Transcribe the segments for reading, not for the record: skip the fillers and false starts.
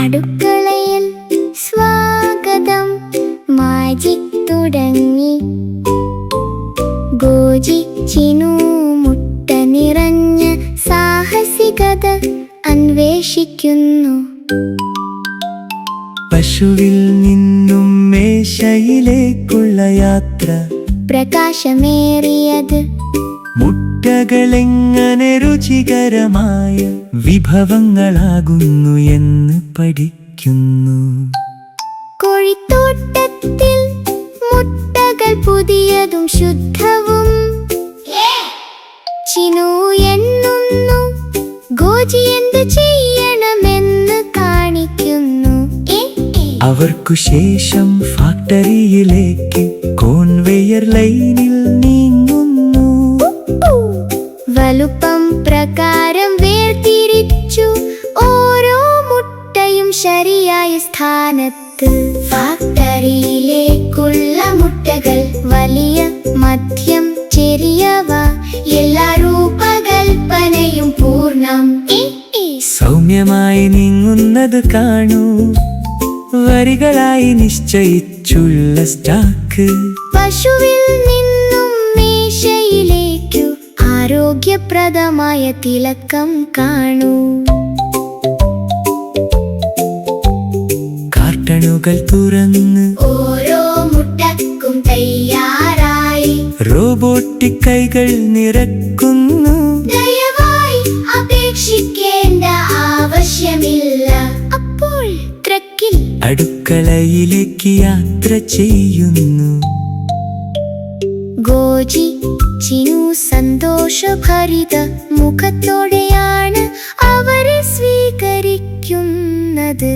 അടുക്കളയിൽ സ്വാഗതം മാജിക് തുടങ്ങി. ഗോജി ചിനു മുട്ട നിറഞ്ഞ സാഹസികത അന്വേഷിക്കുന്നു. പശുവിൽ നിന്നും മേശയിലേക്കുള്ള യാത്ര പ്രകാശമേറിയത്. മുട്ടകളെങ്ങനെ രുചികരമായ വിഭവങ്ങളാകുന്നു എന്ന് പഠിക്കുന്നു. കോഴിത്തോട്ടത്തിൽ മുട്ടകൾ പുതിയതും ശുദ്ധവും. ചിനു എണ്ണുന്നു, ഗോജി എന്ത് ചെയ്യണമെന്ന് കാണിക്കുന്നു. അവർക്കു ശേഷം ഫാക്ടറിയിലേക്ക് കോൺവെയർ ലൈനിൽ നീങ്ങുന്നു. വലുപ്പം പ്രകാരം വേർതിരിച്ചു, ഓരോ മുട്ടയും ശരിയായ സ്ഥാനത്ത്. ഫാക്ടറിയിലേക്കുള്ള മുട്ടകൾ വലിയ, മധ്യം, ചെറിയവ. എല്ലാ രൂപകൽപ്പനയും പൂർണ്ണം. സൗമ്യമായി നീങ്ങുന്നത് കാണൂ, വരികളായി നിശ്ചയിച്ചുള്ള സ്റ്റാക്ക്. പശുവിൽ നിന്നും മേശയിലേക്കു ആരോഗ്യപ്രദമായ തിലക്കം കാണൂ. കാർട്ടണുകൾ തുറന്ന് ഓരോ മുട്ടക്കും തയ്യാറായി. റോബോട്ടിക് കൈകൾ നിറക്കുന്നു. ദയവായി അപേക്ഷിക്കേണ്ട ആവശ്യമില്ല. അപ്പോൾ ട്രക്കിൽ അടുക്കളയിലേക്ക് യാത്ര ചെയ്യുന്നു. ഗോജി ചിനു സന്തോഷഭരിത മുഖത്തോടെയാണ് അവരെ സ്വീകരിക്കുന്നത്.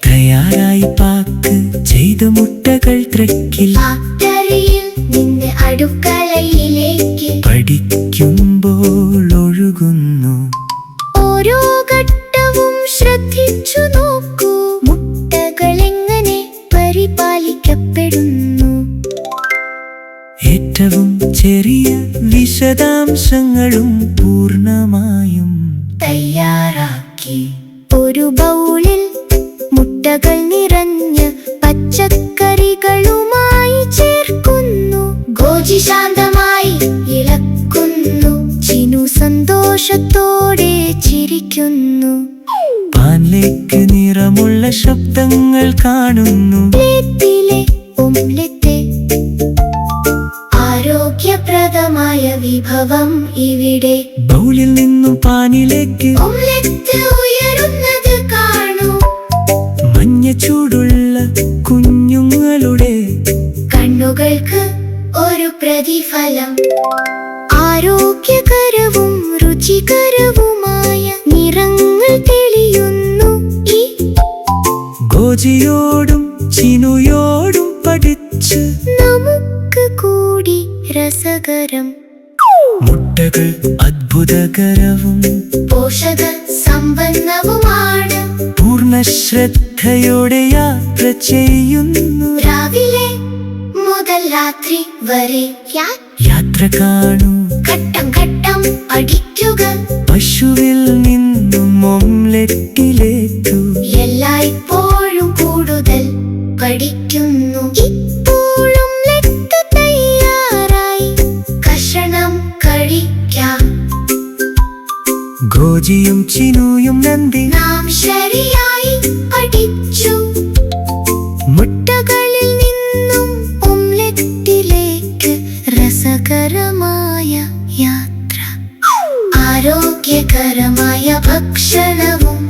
തയ്യാറായി പാക്ക് ചെയ്ത മുട്ടകൾ ട്രക്കിൽ. ഫാക്ടറിയിൽ നിന്ന് അടുക്കളയിലേക്ക് പഠിക്കുമ്പോൾ ഒഴുകുന്നു. ഓരോ ഘട്ടവും ശ്രദ്ധിച്ചു നോക്കൂ, മുട്ടകൾ എങ്ങനെ പരിപാലിക്കപ്പെടുന്നു. ഏറ്റവും ചെറിയ വിശദാംശങ്ങളും പൂർണ്ണമായും തയ്യാറാക്കി. ഒരു ബൗളിൽ മുട്ടകൾ നിറഞ്ഞ് പച്ചക്കറികളുമായി ചേർക്കുന്നു. ഗോജി ശാന്തമായി ഇളക്കുന്നു. ചിനു സന്തോഷത്തോടെ ചിരിക്കുന്നു. പാനിലേക്ക് നിറമുള്ള ശബ്ദങ്ങൾ കാണുന്നു. പ്ലേറ്റിലെ ഓംലെറ്റ് ആരോഗ്യപ്രദമായ വിഭവം ഇവിടെ. ബൗളിൽ നിന്നും പാനിലേക്ക് ഓംലെറ്റ് ഉയരുന്നത് കാണൂ. മഞ്ഞ ചൂടുള്ള കുഞ്ഞുങ്ങളുടെ കണ്ണുകൾക്ക് ഒരു പ്രതിഫലം. ആരോഗ്യകരവും രുചികരവുമായ നിറങ്ങൾ തെളിയുന്നു. ഈ ഗോജിയോടും ചിനുയോടും പഠിച്ച് നമുക്ക് കൂടി രസകരം. മുട്ടകൾ അത്ഭുതകരവും പോഷക സമ്പന്നവുമാണ്. പൂർണ്ണ ശ്രദ്ധയോടെ യാത്ര ചെയ്യുന്നു. രാവിലെ മുതൽ രാത്രി വരെ യാത്ര കാണൂ, ഘട്ടം ഘട്ടം പഠിക്കുക. പശുവിൽ നിന്നും ഓംലെറ്റിലേക്കു. എല്ലായ്പ്പോഴും കൂടുതൽ പഠിക്കുന്നു. ഇപ്പോഴും ലെറ്റ് തയ്യാറായി, കഷണം കഴിക്കാം. ഗോജിയും ചിനുയും നന്ദി നാം ശരിയായി പഠിച്ചു. മുട്ടകളിൽ നിന്നും ഓംലെറ്റിലേക്ക് രസകരമായ യാത്ര. ആരോഗ്യകരമായ ഭക്ഷണവും